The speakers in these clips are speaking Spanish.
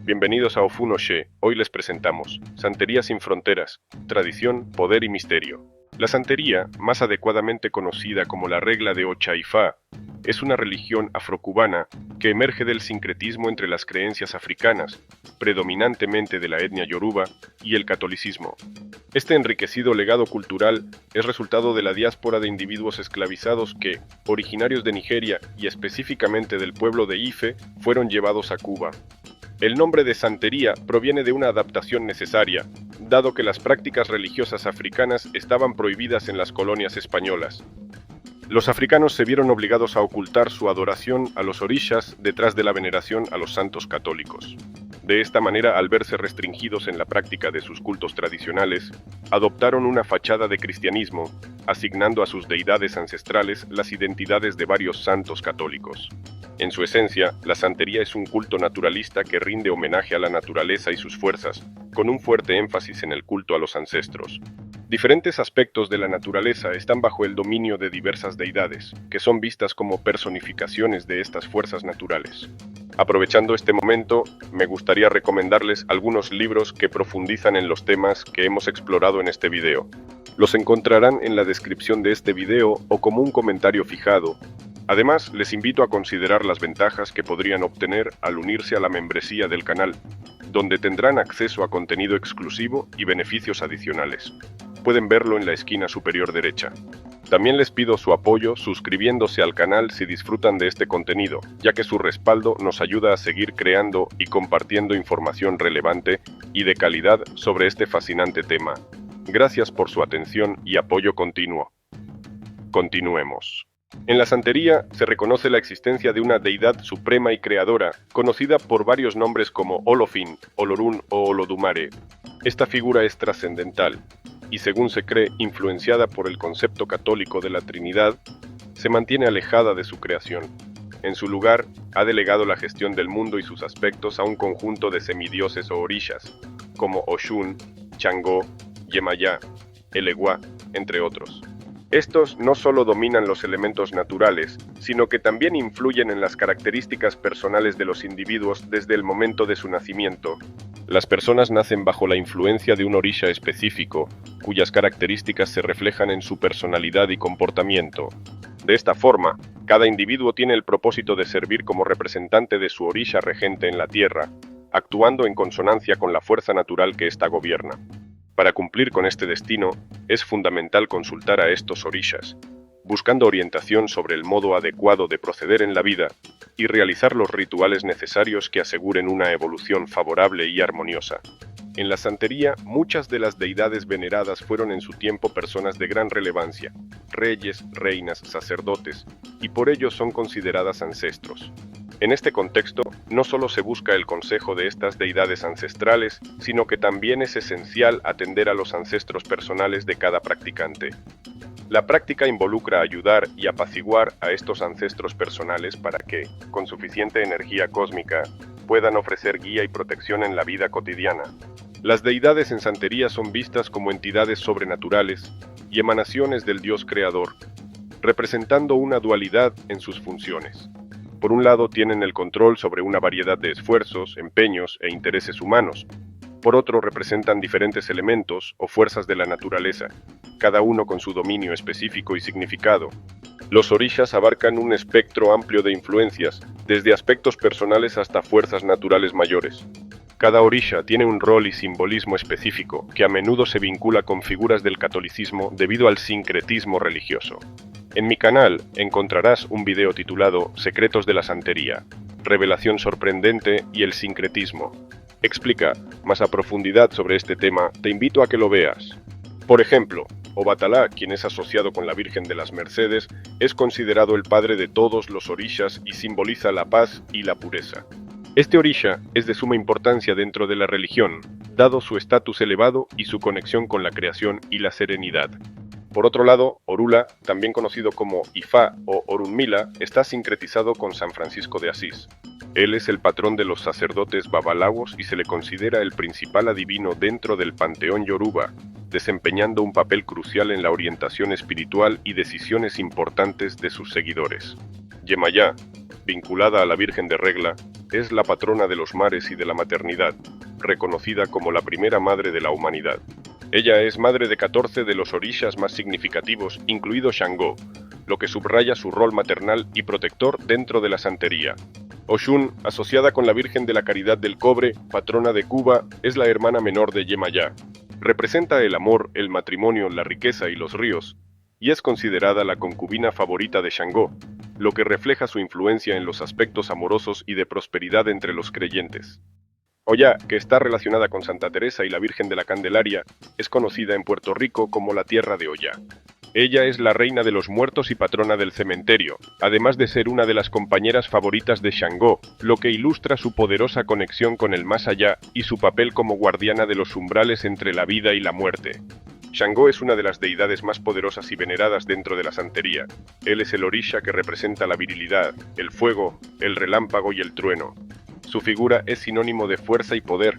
Bienvenidos a Ofunoshe. Hoy les presentamos Santería sin fronteras, tradición, poder y misterio. La santería, más adecuadamente conocida como la regla de Ocha-Ifá, es una religión afrocubana que emerge del sincretismo entre las creencias africanas, predominantemente de la etnia yoruba, y el catolicismo. Este enriquecido legado cultural es resultado de la diáspora de individuos esclavizados que, originarios de Nigeria y específicamente del pueblo de Ife, fueron llevados a Cuba. El nombre de santería proviene de una adaptación necesaria, dado que las prácticas religiosas africanas estaban prohibidas en las colonias españolas. Los africanos se vieron obligados a ocultar su adoración a los orishas detrás de la veneración a los santos católicos. De esta manera, al verse restringidos en la práctica de sus cultos tradicionales, adoptaron una fachada de cristianismo, asignando a sus deidades ancestrales las identidades de varios santos católicos. En su esencia, la santería es un culto naturalista que rinde homenaje a la naturaleza y sus fuerzas, con un fuerte énfasis en el culto a los ancestros. Diferentes aspectos de la naturaleza están bajo el dominio de diversas deidades, que son vistas como personificaciones de estas fuerzas naturales. Aprovechando este momento, me gustaría recomendarles algunos libros que profundizan en los temas que hemos explorado en este video. Los encontrarán en la descripción de este video o como un comentario fijado. Además, les invito a considerar las ventajas que podrían obtener al unirse a la membresía del canal, donde tendrán acceso a contenido exclusivo y beneficios adicionales. Pueden verlo en la esquina superior derecha. También les pido su apoyo suscribiéndose al canal si disfrutan de este contenido, ya que su respaldo nos ayuda a seguir creando y compartiendo información relevante y de calidad sobre este fascinante tema. Gracias por su atención y apoyo continuo. Continuemos. En la santería se reconoce la existencia de una deidad suprema y creadora, conocida por varios nombres como Olofin, Olorun o Olodumare. Esta figura es trascendental y, según se cree, influenciada por el concepto católico de la Trinidad, se mantiene alejada de su creación. En su lugar, ha delegado la gestión del mundo y sus aspectos a un conjunto de semidioses o orishas, como Oshun, Changó, Yemayá, Elegua, entre otros. Estos no solo dominan los elementos naturales, sino que también influyen en las características personales de los individuos desde el momento de su nacimiento. Las personas nacen bajo la influencia de un orisha específico, cuyas características se reflejan en su personalidad y comportamiento. De esta forma, cada individuo tiene el propósito de servir como representante de su orisha regente en la tierra, actuando en consonancia con la fuerza natural que ésta gobierna. Para cumplir con este destino, es fundamental consultar a estos orishas, buscando orientación sobre el modo adecuado de proceder en la vida y realizar los rituales necesarios que aseguren una evolución favorable y armoniosa. En la santería, muchas de las deidades veneradas fueron en su tiempo personas de gran relevancia, reyes, reinas, sacerdotes, y por ello son consideradas ancestros. En este contexto, no solo se busca el consejo de estas deidades ancestrales, sino que también es esencial atender a los ancestros personales de cada practicante. La práctica involucra ayudar y apaciguar a estos ancestros personales para que, con suficiente energía cósmica, puedan ofrecer guía y protección en la vida cotidiana. Las deidades en santería son vistas como entidades sobrenaturales y emanaciones del Dios creador, representando una dualidad en sus funciones. Por un lado, tienen el control sobre una variedad de esfuerzos, empeños e intereses humanos. Por otro, representan diferentes elementos o fuerzas de la naturaleza, cada uno con su dominio específico y significado. Los orishas abarcan un espectro amplio de influencias, desde aspectos personales hasta fuerzas naturales mayores. Cada orisha tiene un rol y simbolismo específico, que a menudo se vincula con figuras del catolicismo debido al sincretismo religioso. En mi canal encontrarás un video titulado Secretos de la Santería, Revelación sorprendente y el sincretismo. Explica más a profundidad sobre este tema, te invito a que lo veas. Por ejemplo, Obatalá, quien es asociado con la Virgen de las Mercedes, es considerado el padre de todos los orishas y simboliza la paz y la pureza. Este orisha es de suma importancia dentro de la religión, dado su estatus elevado y su conexión con la creación y la serenidad. Por otro lado, Orula, también conocido como Ifá o Orunmila, está sincretizado con San Francisco de Asís. Él es el patrón de los sacerdotes babalawos y se le considera el principal adivino dentro del panteón yoruba, desempeñando un papel crucial en la orientación espiritual y decisiones importantes de sus seguidores. Yemayá, vinculada a la Virgen de Regla, es la patrona de los mares y de la maternidad, reconocida como la primera madre de la humanidad. Ella es madre de 14 de los orishas más significativos, incluido Shango, lo que subraya su rol maternal y protector dentro de la santería. Oshun, asociada con la Virgen de la Caridad del Cobre, patrona de Cuba, es la hermana menor de Yemayá. Representa el amor, el matrimonio, la riqueza y los ríos, y es considerada la concubina favorita de Shango, lo que refleja su influencia en los aspectos amorosos y de prosperidad entre los creyentes. Oya, que está relacionada con Santa Teresa y la Virgen de la Candelaria, es conocida en Puerto Rico como la Tierra de Oya. Ella es la reina de los muertos y patrona del cementerio, además de ser una de las compañeras favoritas de Shango, lo que ilustra su poderosa conexión con el más allá y su papel como guardiana de los umbrales entre la vida y la muerte. Shango es una de las deidades más poderosas y veneradas dentro de la santería. Él es el orisha que representa la virilidad, el fuego, el relámpago y el trueno. Su figura es sinónimo de fuerza y poder,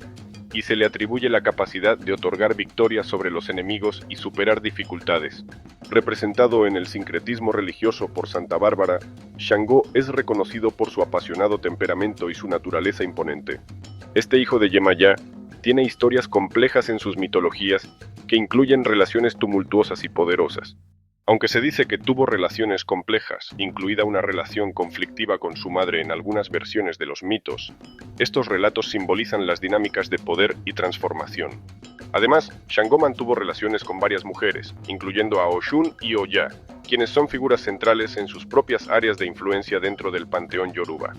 y se le atribuye la capacidad de otorgar victorias sobre los enemigos y superar dificultades. Representado en el sincretismo religioso por Santa Bárbara, Shango es reconocido por su apasionado temperamento y su naturaleza imponente. Este hijo de Yemayá tiene historias complejas en sus mitologías que incluyen relaciones tumultuosas y poderosas. Aunque se dice que tuvo relaciones complejas, incluida una relación conflictiva con su madre en algunas versiones de los mitos, estos relatos simbolizan las dinámicas de poder y transformación. Además, Shango mantuvo relaciones con varias mujeres, incluyendo a Oshun y Oya, quienes son figuras centrales en sus propias áreas de influencia dentro del panteón yoruba.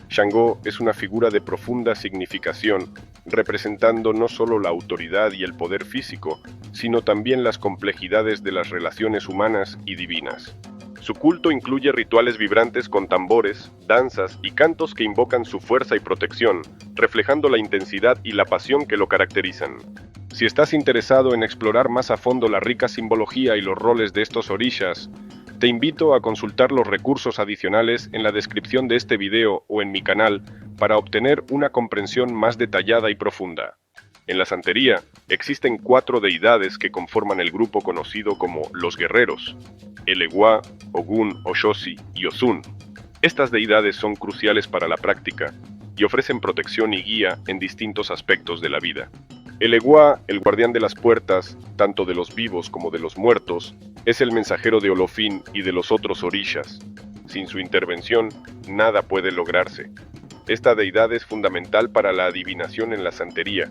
Shango es una figura de profunda significación, representando no solo la autoridad y el poder físico, sino también las complejidades de las relaciones humanas y divinas. Su culto incluye rituales vibrantes con tambores, danzas y cantos que invocan su fuerza y protección, reflejando la intensidad y la pasión que lo caracterizan. Si estás interesado en explorar más a fondo la rica simbología y los roles de estos orishas, te invito a consultar los recursos adicionales en la descripción de este video o en mi canal para obtener una comprensión más detallada y profunda. En la santería, existen 4 deidades que conforman el grupo conocido como los guerreros: Elegua, Ogun, Oshosi y Osun. Estas deidades son cruciales para la práctica y ofrecen protección y guía en distintos aspectos de la vida. Elegua, el guardián de las puertas, tanto de los vivos como de los muertos, es el mensajero de Olofín y de los otros orishas. Sin su intervención, nada puede lograrse. Esta deidad es fundamental para la adivinación en la santería,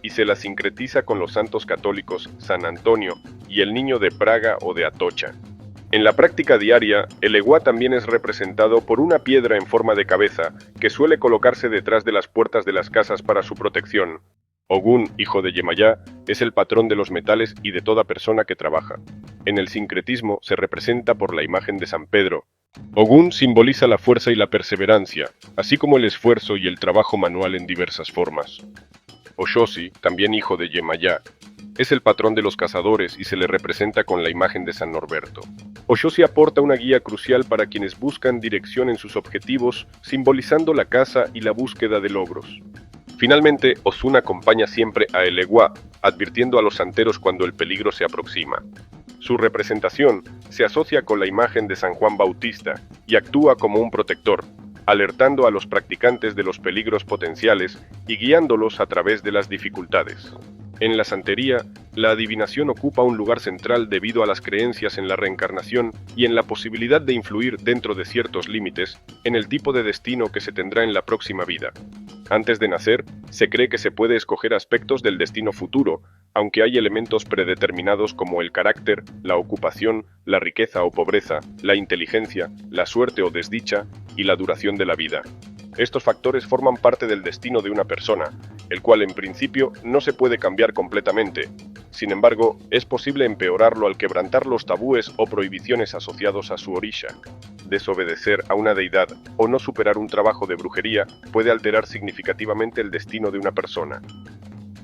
y se la sincretiza con los santos católicos San Antonio y el Niño de Praga o de Atocha. En la práctica diaria, el Eguá también es representado por una piedra en forma de cabeza que suele colocarse detrás de las puertas de las casas para su protección. Ogún, hijo de Yemayá, es el patrón de los metales y de toda persona que trabaja. En el sincretismo se representa por la imagen de San Pedro. Ogún simboliza la fuerza y la perseverancia, así como el esfuerzo y el trabajo manual en diversas formas. Oshosi, también hijo de Yemayá, es el patrón de los cazadores y se le representa con la imagen de San Norberto. Oshosi aporta una guía crucial para quienes buscan dirección en sus objetivos, simbolizando la caza y la búsqueda de logros. Finalmente, Osun acompaña siempre a Elegua, advirtiendo a los santeros cuando el peligro se aproxima. Su representación se asocia con la imagen de San Juan Bautista y actúa como un protector, alertando a los practicantes de los peligros potenciales y guiándolos a través de las dificultades. En la santería, la adivinación ocupa un lugar central debido a las creencias en la reencarnación y en la posibilidad de influir dentro de ciertos límites en el tipo de destino que se tendrá en la próxima vida. Antes de nacer, se cree que se puede escoger aspectos del destino futuro, aunque hay elementos predeterminados como el carácter, la ocupación, la riqueza o pobreza, la inteligencia, la suerte o desdicha y la duración de la vida. Estos factores forman parte del destino de una persona, el cual en principio no se puede cambiar completamente. Sin embargo, es posible empeorarlo al quebrantar los tabúes o prohibiciones asociados a su orisha. Desobedecer a una deidad o no superar un trabajo de brujería puede alterar significativamente el destino de una persona.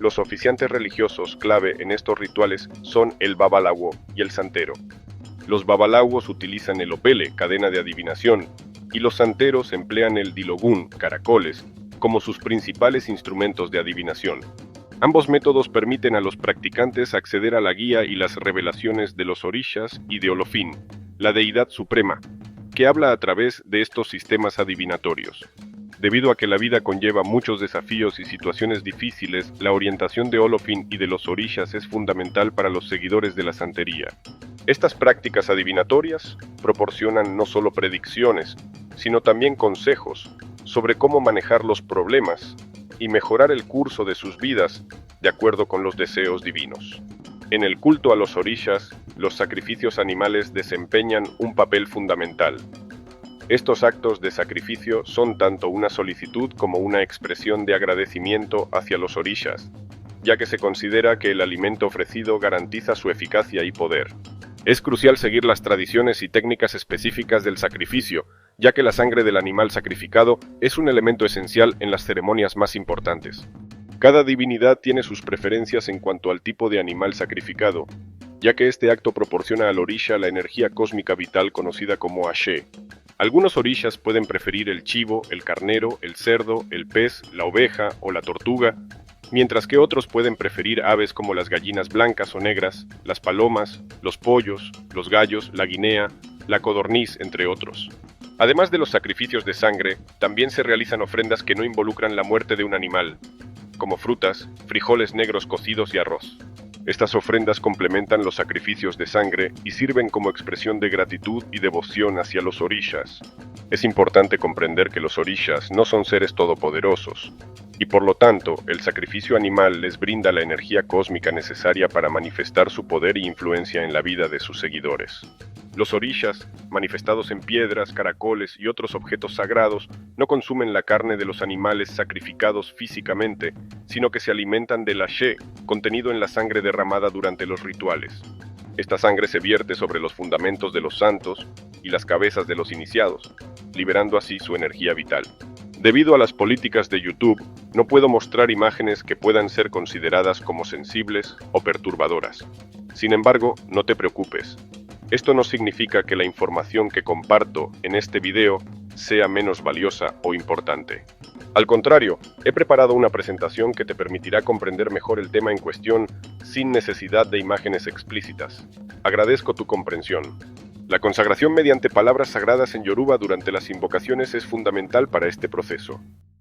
Los oficiantes religiosos clave en estos rituales son el babalawo y el santero. Los babalawos utilizan el opele, cadena de adivinación, y los santeros emplean el dilogún, caracoles, como sus principales instrumentos de adivinación. Ambos métodos permiten a los practicantes acceder a la guía y las revelaciones de los orishas y de Olofín, la deidad suprema, que habla a través de estos sistemas adivinatorios. Debido a que la vida conlleva muchos desafíos y situaciones difíciles, la orientación de Olofin y de los orishas es fundamental para los seguidores de la santería. Estas prácticas adivinatorias proporcionan no solo predicciones, sino también consejos sobre cómo manejar los problemas y mejorar el curso de sus vidas de acuerdo con los deseos divinos. En el culto a los orishas, los sacrificios animales desempeñan un papel fundamental. Estos actos de sacrificio son tanto una solicitud como una expresión de agradecimiento hacia los orishas, ya que se considera que el alimento ofrecido garantiza su eficacia y poder. Es crucial seguir las tradiciones y técnicas específicas del sacrificio, ya que la sangre del animal sacrificado es un elemento esencial en las ceremonias más importantes. Cada divinidad tiene sus preferencias en cuanto al tipo de animal sacrificado, ya que este acto proporciona al orisha la energía cósmica vital conocida como Ashe. Algunos orishas pueden preferir el chivo, el carnero, el cerdo, el pez, la oveja o la tortuga, mientras que otros pueden preferir aves como las gallinas blancas o negras, las palomas, los pollos, los gallos, la guinea, la codorniz, entre otros. Además de los sacrificios de sangre, también se realizan ofrendas que no involucran la muerte de un animal, como frutas, frijoles negros cocidos y arroz. Estas ofrendas complementan los sacrificios de sangre y sirven como expresión de gratitud y devoción hacia los orishas. Es importante comprender que los orishas no son seres todopoderosos, y por lo tanto, el sacrificio animal les brinda la energía cósmica necesaria para manifestar su poder y influencia en la vida de sus seguidores. Los orishas, manifestados en piedras, caracoles y otros objetos sagrados, no consumen la carne de los animales sacrificados físicamente, sino que se alimentan del Ashe, contenido en la sangre derramada durante los rituales. Esta sangre se vierte sobre los fundamentos de los santos y las cabezas de los iniciados, liberando así su energía vital. Debido a las políticas de YouTube, no puedo mostrar imágenes que puedan ser consideradas como sensibles o perturbadoras. Sin embargo, no te preocupes. Esto no significa que la información que comparto en este video sea menos valiosa o importante. Al contrario, he preparado una presentación que te permitirá comprender mejor el tema en cuestión sin necesidad de imágenes explícitas. Agradezco tu comprensión. La consagración mediante palabras sagradas en Yoruba durante las invocaciones es fundamental para este proceso.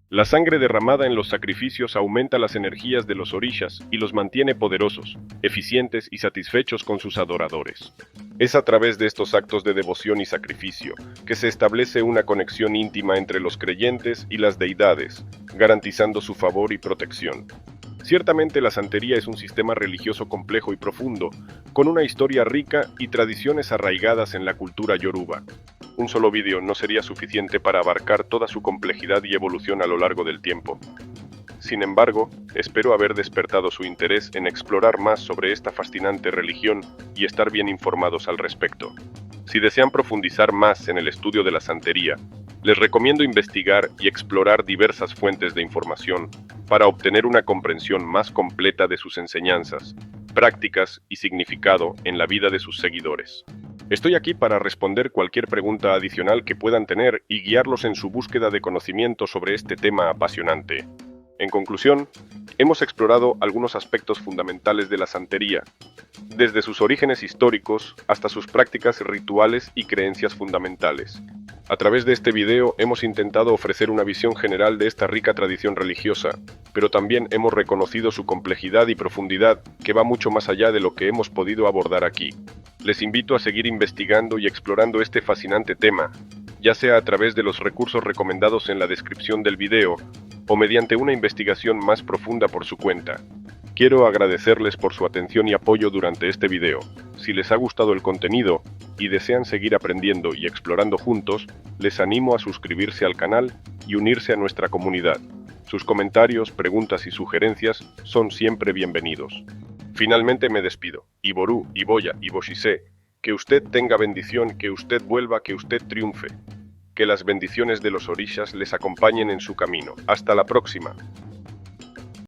La sangre derramada en los sacrificios aumenta las energías de los orishas y los mantiene poderosos, eficientes y satisfechos con sus adoradores. Es a través de estos actos de devoción y sacrificio que se establece una conexión íntima entre los creyentes y las deidades, garantizando su favor y protección. Ciertamente la santería es un sistema religioso complejo y profundo, con una historia rica y tradiciones arraigadas en la cultura yoruba. Un solo vídeo no sería suficiente para abarcar toda su complejidad y evolución a lo largo del tiempo. Sin embargo, espero haber despertado su interés en explorar más sobre esta fascinante religión y estar bien informados al respecto. Si desean profundizar más en el estudio de la santería, les recomiendo investigar y explorar diversas fuentes de información para obtener una comprensión más completa de sus enseñanzas, prácticas y significado en la vida de sus seguidores. Estoy aquí para responder cualquier pregunta adicional que puedan tener y guiarlos en su búsqueda de conocimiento sobre este tema apasionante. En conclusión, hemos explorado algunos aspectos fundamentales de la santería, desde sus orígenes históricos hasta sus prácticas rituales y creencias fundamentales. A través de este video hemos intentado ofrecer una visión general de esta rica tradición religiosa, pero también hemos reconocido su complejidad y profundidad que va mucho más allá de lo que hemos podido abordar aquí. Les invito a seguir investigando y explorando este fascinante tema, ya sea a través de los recursos recomendados en la descripción del video o mediante una investigación más profunda por su cuenta. Quiero agradecerles por su atención y apoyo durante este video. Si les ha gustado el contenido y desean seguir aprendiendo y explorando juntos, les animo a suscribirse al canal y unirse a nuestra comunidad. Sus comentarios, preguntas y sugerencias son siempre bienvenidos. Finalmente me despido. Iboru, Iboya, Iboshise. Que usted tenga bendición, que usted vuelva, que usted triunfe. Que las bendiciones de los orishas les acompañen en su camino. Hasta la próxima.